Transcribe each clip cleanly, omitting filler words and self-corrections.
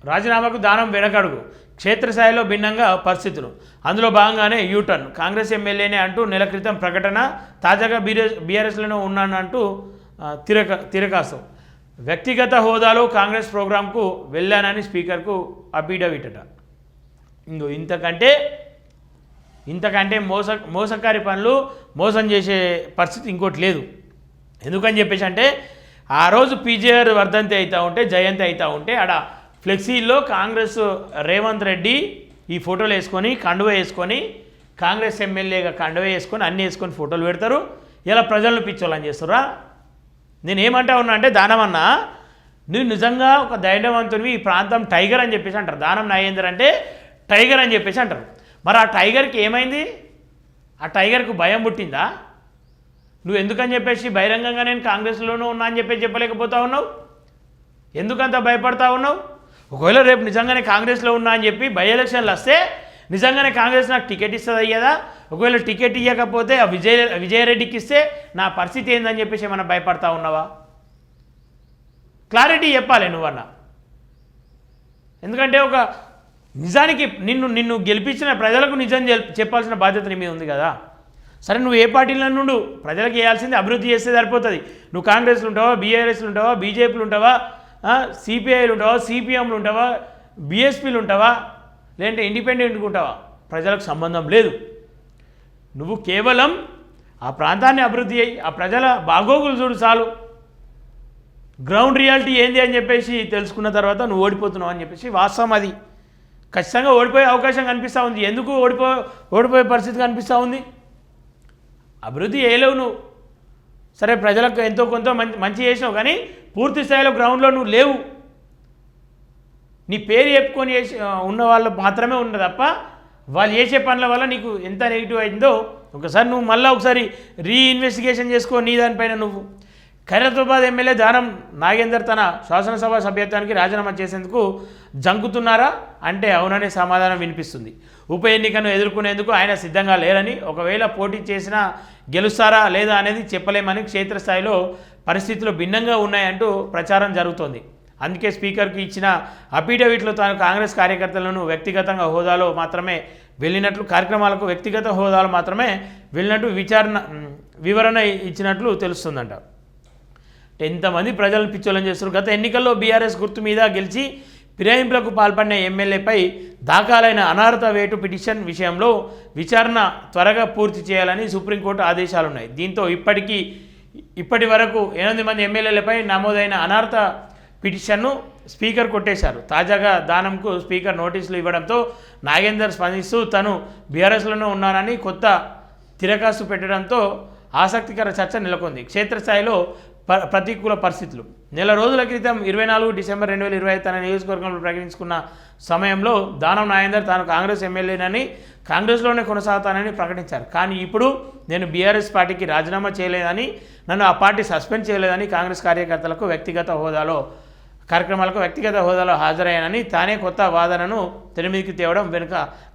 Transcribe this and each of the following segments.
రాజీనామాకు దానం వెనకడుగు, క్షేత్రస్థాయిలో భిన్నంగా పరిస్థితులు, అందులో భాగంగానే యూటర్న్, కాంగ్రెస్ ఎమ్మెల్యేనే అంటూ నెల క్రితం ప్రకటన, తాజాగా బీఆర్ఎస్లోనే ఉన్నానంటూ తిరకాసం, వ్యక్తిగత హోదాలో కాంగ్రెస్ ప్రోగ్రాంకు వెళ్ళానని స్పీకర్కు అఫిడవిట్ అట. ఇంతకంటే మోసకారి పనులు, మోసం చేసే పరిస్థితి ఇంకోటి లేదు. ఎందుకని చెప్పేసి అంటే ఆ రోజు పీజేఆర్ వర్ధంతి అవుతూ ఉంటే, జయంతి అవుతూ ఉంటే ఆడ ఫ్లెక్సీల్లో కాంగ్రెస్ రేవంత్ రెడ్డి ఈ ఫోటోలు వేసుకొని, కండువ వేసుకొని, కాంగ్రెస్ ఎమ్మెల్యేగా కండువ వేసుకొని అన్నీ వేసుకొని ఫోటోలు పెడతారు. ఇలా ప్రజలను పిచ్చోళ్ళని చేస్తారా? నేను ఏమంటా ఉన్నా అంటే, దానమన్నా నువ్వు నిజంగా ఒక ధైర్యవంతునివి, ఈ ప్రాంతం టైగర్ అని చెప్పేసి అంటారు. దానం నాగేందర్ అంటే టైగర్ అని చెప్పేసి అంటారు. మరి ఆ టైగర్కి ఏమైంది? ఆ టైగర్కు భయం పుట్టిందా? నువ్వు ఎందుకని చెప్పేసి బహిరంగంగా నేను కాంగ్రెస్లోనూ ఉన్నా అని చెప్పేసి చెప్పలేకపోతా ఉన్నావు? ఎందుకంత భయపడతా ఉన్నావు? ఒకవేళ రేపు నిజంగానే కాంగ్రెస్లో ఉన్నా అని చెప్పి బై ఎలక్షన్లు వస్తే నిజంగానే కాంగ్రెస్ నాకు టికెట్ ఇస్తుంది అయ్యేదా? ఒకవేళ టికెట్ ఇవ్వకపోతే ఆ విజయరెడ్డికి ఇస్తే నా పరిస్థితి ఏందని చెప్పేసి ఏమన్నా భయపడతా ఉన్నావా? క్లారిటీ చెప్పాలి నువ్వన్నా. ఎందుకంటే ఒక నిజానికి నిన్ను గెలిపించిన ప్రజలకు నిజం చెప్పాల్సిన బాధ్యత నీ మీద ఉంది కదా. సరే, నువ్వు ఏ పార్టీలో నుండు ప్రజలకు వేయాల్సింది అభివృద్ధి చేస్తే సరిపోతుంది. నువ్వు కాంగ్రెస్లు ఉంటావా, బీఆర్ఎస్లు ఉంటావా, బీజేపీలు ఉంటావా, సిపిఐలు ఉంటావా, సిపిఎంలు ఉంటావా, బీఎస్పీలు ఉంటావా, లేదంటే ఇండిపెండెంట్గా ఉంటావా, ప్రజలకు సంబంధం లేదు. నువ్వు కేవలం ఆ ప్రాంతాన్ని అభివృద్ధి అయ్యి ఆ ప్రజల బాగోగులు చూడు చాలు. గ్రౌండ్ రియాలిటీ ఏంది అని చెప్పేసి తెలుసుకున్న తర్వాత నువ్వు ఓడిపోతున్నావు అని చెప్పేసి వాస్తవం. అది ఖచ్చితంగా ఓడిపోయే అవకాశం కనిపిస్తూ ఉంది. ఎందుకు ఓడిపోయే పరిస్థితి కనిపిస్తూ ఉంది? అభివృద్ధి చేయలేవు నువ్వు. సరే, ప్రజలకు ఎంతో కొంత మంచి చేసినావు, కానీ పూర్తి స్థాయిలో గ్రౌండ్లో నువ్వు లేవు. నీ పేరు చెప్పుకొని ఉన్న వాళ్ళు మాత్రమే ఉన్న తప్ప వాళ్ళు చేసే పనుల వల్ల నీకు ఎంత నెగిటివ్ అయిందో ఒకసారి నువ్వు మళ్ళీ ఒకసారి రీఇన్వెస్టిగేషన్ చేసుకో నీ దానిపైన. నువ్వు ఖైరతాబాద్ ఎమ్మెల్యే దానం నాగేందర్ తన శాసనసభ సభ్యత్వానికి రాజీనామా చేసేందుకు జంకుతున్నారా అంటే అవుననే సమాధానం వినిపిస్తుంది. ఉప ఎన్నికను ఎదుర్కొనేందుకు ఆయన సిద్ధంగా లేరని, ఒకవేళ పోటీ చేసినా గెలుస్తారా లేదా అనేది చెప్పలేమని, క్షేత్రస్థాయిలో పరిస్థితులు భిన్నంగా ఉన్నాయంటూ ప్రచారం జరుగుతోంది. అందుకే స్పీకర్కి ఇచ్చిన అఫిడవిట్లో తాను కాంగ్రెస్ కార్యకర్తలను వ్యక్తిగతంగా హోదాలో మాత్రమే వెళ్ళినట్లు, కార్యక్రమాలకు వ్యక్తిగత హోదాలో మాత్రమే వెళ్ళినట్టు వివరణ ఇచ్చినట్లు తెలుస్తుందంట. ఎంతమంది ప్రజలను పిచ్చోళ్ళని చేస్తారు. గత ఎన్నికల్లో బీఆర్ఎస్ గుర్తు మీద గెలిచి ఫిరాయింపులకు పాల్పడిన ఎమ్మెల్యేపై దాఖలైన అనర్హత వేటు పిటిషన్ విషయంలో విచారణ త్వరగా పూర్తి చేయాలని సుప్రీంకోర్టు ఆదేశాలున్నాయి. దీంతో ఇప్పటి వరకు 8 మంది ఎమ్మెల్యేలపై నమోదైన అనర్హత పిటిషన్ను స్పీకర్ కొట్టేశారు. తాజాగా దానంకు స్పీకర్ నోటీసులు ఇవ్వడంతో నాగేందర్ స్పందిస్తూ తాను బీఆర్ఎస్లోనే ఉన్నానని కొత్త తిరకాసు పెట్టడంతో ఆసక్తికర చర్చ నెలకొంది. క్షేత్రస్థాయిలో ప్రతికూల పరిస్థితులు. నెల రోజుల క్రితం 24 డిసెంబర్ 2025 తన నియోజకవర్గంలో ప్రకటించుకున్న సమయంలో దానం నాగేందర్ తాను కాంగ్రెస్ ఎమ్మెల్యేనని, కాంగ్రెస్లోనే కొనసాగుతానని ప్రకటించారు. కానీ ఇప్పుడు నేను బీఆర్ఎస్ పార్టీకి రాజీనామా చేయలేదని, నన్ను ఆ పార్టీ సస్పెండ్ చేయలేదని, కాంగ్రెస్ కార్యకర్తలకు కార్యక్రమాలకు వ్యక్తిగత హోదాలో హాజరయ్యానని, తానే కొత్త వాదనను తెరమీదికి తేవడం వెనుక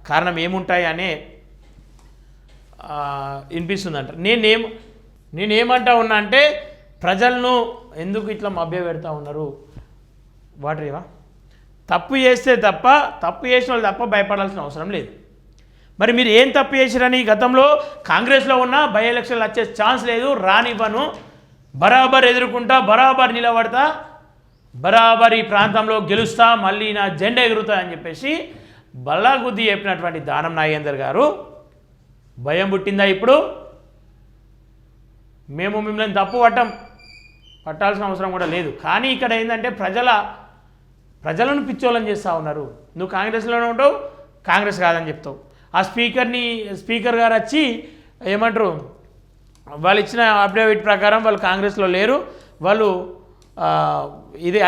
కారణం ఏముంటాయి అనే వినిపిస్తుందంట. నేనేమంటా ఉన్నా అంటే, ప్రజలను ఎందుకు ఇట్లా మభ్య పెడతా ఉన్నారు? వాటరేవా తప్పు చేస్తే తప్పు చేసిన వాళ్ళు తప్ప భయపడాల్సిన అవసరం లేదు. మరి మీరు ఏం తప్పు చేసిరని గతంలో కాంగ్రెస్లో ఉన్న బై ఎలక్షన్లు వచ్చే ఛాన్స్ లేదు, రానివ్వను, బరాబర్ ఎదుర్కొంటా, బరాబర్ నిలబడతా, బరాబర్ ఈ ప్రాంతంలో గెలుస్తా, మళ్ళీ నా జెండా ఎగురుతా అని చెప్పేసి బల్లాగుద్ది చెప్పినటువంటి దానం నాగేందర్ గారు భయం పుట్టిందా ఇప్పుడు? మేము మిమ్మల్ని తప్పు పట్టాల్సిన అవసరం కూడా లేదు. కానీ ఇక్కడ ఏంటంటే ప్రజలను పిచ్చోళ్ళని చేస్తూ ఉన్నారు. నువ్వు కాంగ్రెస్లోనే ఉంటావు, కాంగ్రెస్ కాదని చెప్తావు. ఆ స్పీకర్ గారు వచ్చి ఏమంటారు, వాళ్ళు ఇచ్చిన అఫిడవిట్ ప్రకారం వాళ్ళు కాంగ్రెస్లో లేరు, వాళ్ళు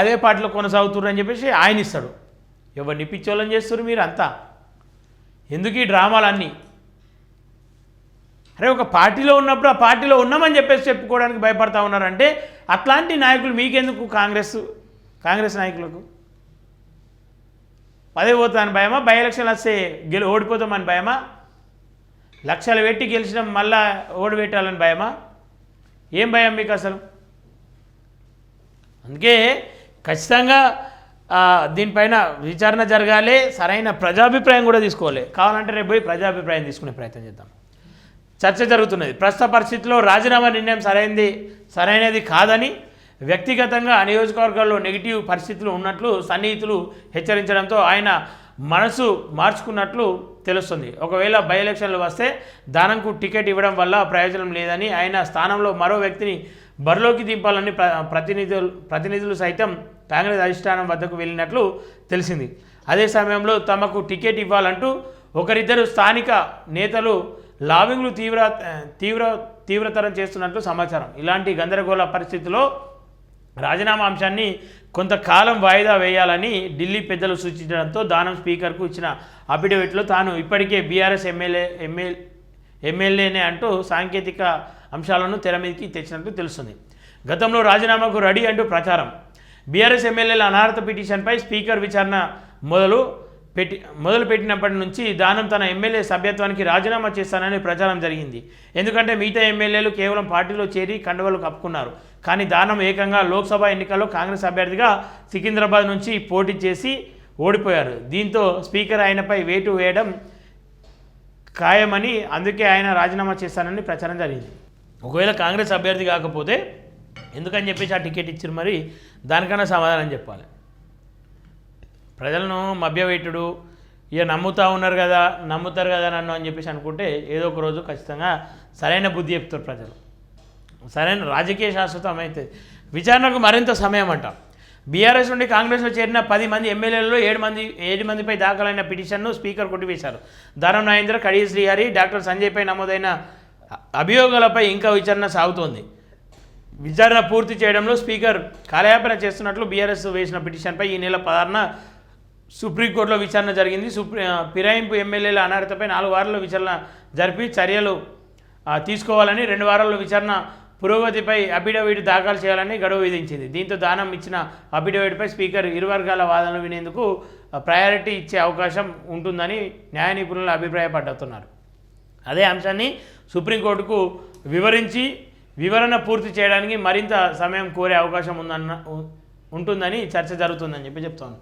అదే పార్టీలో కొనసాగుతున్నారు అని చెప్పేసి ఆయన ఇస్తాడు. ఎవరిని పిచ్చోళ్ళని చేస్తారు మీరు అంతా? ఎందుకు ఈ డ్రామాలన్నీ? అరే, ఒక పార్టీలో ఉన్నప్పుడు ఆ పార్టీలో ఉన్నామని చెప్పేసి చెప్పుకోవడానికి భయపడతా ఉన్నారంటే అట్లాంటి నాయకులు మీకెందుకు? కాంగ్రెస్ నాయకులకు పదే పోతామని భయమా? బై ఎలక్షన్లు వస్తే ఓడిపోతామని భయమా? లక్షలు పెట్టి గెలిచినాం మళ్ళా ఓడిపెట్టాలని భయమా? ఏం భయం మీకు అసలు? అందుకే ఖచ్చితంగా దీనిపైన విచారణ జరగాలి, సరైన ప్రజాభిప్రాయం కూడా తీసుకోవాలి. కావాలంటే రేపు పోయి ప్రజాభిప్రాయం తీసుకునే ప్రయత్నం చేద్దాం. చర్చ జరుగుతున్నది. ప్రస్తుత పరిస్థితిలో రాజీనామా నిర్ణయం సరైనది కాదని వ్యక్తిగతంగా ఆ నియోజకవర్గాల్లో నెగిటివ్ పరిస్థితులు ఉన్నట్లు సన్నిహితులు హెచ్చరించడంతో ఆయన మనసు మార్చుకున్నట్లు తెలుస్తుంది. ఒకవేళ బై ఎలక్షన్లు వస్తే దానంకు టికెట్ ఇవ్వడం వల్ల ప్రయోజనం లేదని, ఆయన స్థానంలో మరో వ్యక్తిని బరిలోకి దింపాలని ప్రతినిధులు సైతం కాంగ్రెస్ అధిష్టానం వద్దకు వెళ్ళినట్లు తెలిసింది. అదే సమయంలో తమకు టికెట్ ఇవ్వాలంటూ ఒకరిద్దరు స్థానిక నేతలు లాబింగ్లు తీవ్రతరం చేస్తున్నట్లు సమాచారం. ఇలాంటి గందరగోళ పరిస్థితుల్లో రాజీనామా అంశాన్ని కొంతకాలం వాయిదా వేయాలని ఢిల్లీ పెద్దలు సూచించడంతో దానం స్పీకర్కు ఇచ్చిన అఫిడవిట్లో తాను ఇప్పటికే బీఆర్ఎస్ ఎమ్మెల్యేనే అంటూ సాంకేతిక అంశాలను తెర మీదకి తెచ్చినట్లు తెలుస్తుంది. గతంలో రాజీనామాకు రెడీ అంటూ ప్రచారం. బీఆర్ఎస్ ఎమ్మెల్యేల అనర్హత పిటిషన్పై స్పీకర్ విచారణ మొదలుపెట్టినప్పటి నుంచి దానం తన ఎమ్మెల్యే సభ్యత్వానికి రాజీనామా చేస్తానని ప్రచారం జరిగింది. ఎందుకంటే మిగతా ఎమ్మెల్యేలు కేవలం పార్టీలో చేరి కండువలు కప్పుకున్నారు. కానీ దానం ఏకంగా లోక్సభ ఎన్నికల్లో కాంగ్రెస్ అభ్యర్థిగా సికింద్రాబాద్ నుంచి పోటీ చేసి ఓడిపోయారు. దీంతో స్పీకర్ ఆయనపై వేటు వేయడం ఖాయమని, అందుకే ఆయన రాజీనామా చేస్తానని ప్రచారం జరిగింది. ఒకవేళ కాంగ్రెస్ అభ్యర్థి కాకపోతే ఎందుకని చెప్పేసి ఆ టికెట్ ఇచ్చారు, మరి దానికన్నా సమాధానం చెప్పాలి. ప్రజలను మభ్యపెట్టుడు, ఇక నమ్ముతారు కదా నన్ను అని చెప్పేసి అనుకుంటే ఏదో ఒక రోజు ఖచ్చితంగా సరైన బుద్ధి చెప్తారు ప్రజలు. సరైన రాజకీయ శాశ్వతం అయితే విచారణకు మరింత సమయం అంట. బీఆర్ఎస్ నుండి కాంగ్రెస్లో చేరిన 10 మంది ఎమ్మెల్యేలలో 7 మందిపై దాఖలైన పిటిషన్ను స్పీకర్ కొట్టివేశారు. దానం నాగేంద్ర, కడియ శ్రీహరి, డాక్టర్ సంజయ్పై నమోదైన అభియోగాలపై ఇంకా విచారణ సాగుతోంది. విచారణ పూర్తి చేయడంలో స్పీకర్ కాలయాపన చేస్తున్నట్లు బీఆర్ఎస్ వేసిన పిటిషన్పై ఈ నెల 16న సుప్రీంకోర్టులో విచారణ జరిగింది. ఫిరాయింపు ఎమ్మెల్యేల అనర్హతపై 4 వారాల్లో విచారణ జరిపి చర్యలు తీసుకోవాలని, 2 వారాల్లో విచారణ పురోగతిపై అఫిడవిట్ దాఖలు చేయాలని గడువు విధించింది. దీంతో దానం ఇచ్చిన అఫిడవిట్పై స్పీకర్ ఇరు వర్గాల వాదనలు వినేందుకు ప్రయారిటీ ఇచ్చే అవకాశం ఉంటుందని న్యాయ నిపుణులు అభిప్రాయపడుతున్నారు. అదే అంశాన్ని సుప్రీంకోర్టుకు వివరణ పూర్తి చేయడానికి మరింత సమయం కోరే అవకాశం ఉంటుందని చర్చ జరుగుతుందని చెప్తోంది.